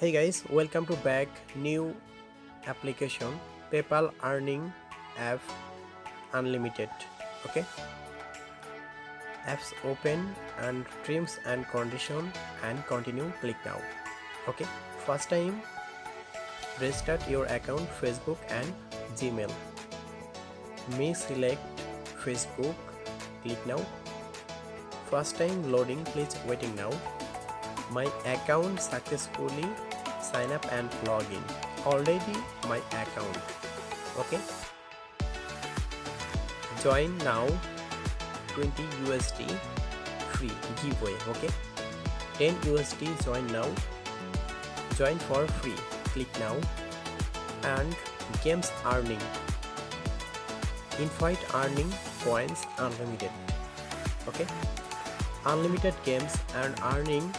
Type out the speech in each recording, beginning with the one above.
Hey guys, welcome to back new application PayPal earning app unlimited. Okay, apps open and terms and condition and continue. Click now. Okay, first time restart your account Facebook and Gmail. Me select Facebook. Click now. First time loading, please waiting now. My account successfully sign up and log in. Already my account. Okay, join now. 20 USD free giveaway. Okay, 10 USD join now. Join for free. Click now. And games earning, infinite earning points unlimited. Okay, unlimited games and earning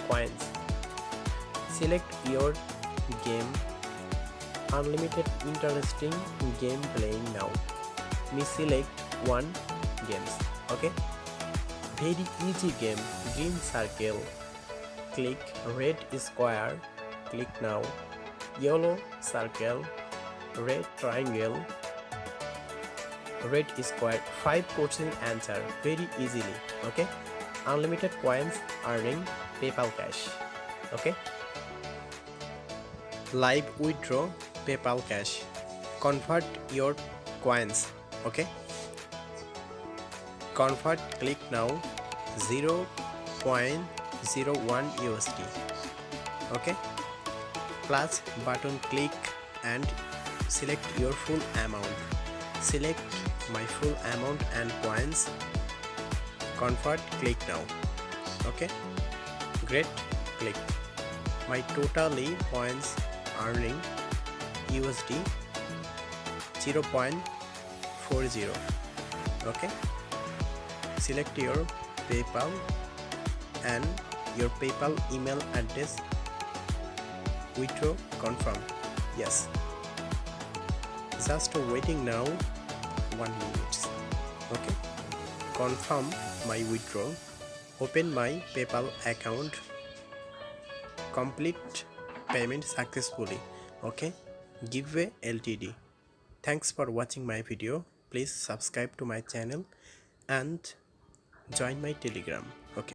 points. Select your game. Unlimited interesting game playing now. Me select one games. Okay, very easy game. Green circle, click. Red square, click now. Yellow circle, red triangle, red square. 5 question answer very easily. Okay, unlimited coins earning PayPal cash. Okay, live withdraw PayPal cash. Convert your coins. Okay, convert. Click now. 0.01 USD. Okay, plus button, click and select your full amount. Select my full amount and coins. Convert. Click now. Okay, great. Click. My totally points earning USD 0.40. Okay, select your PayPal and your PayPal email address. Withdraw. Confirm. Yes, just waiting now 1 minute. Okay, confirm my withdraw. Open my PayPal account. Complete payment successfully. Okay, giveaway LTD. Thanks for watching my video. Please subscribe to my channel and join my Telegram. Okay.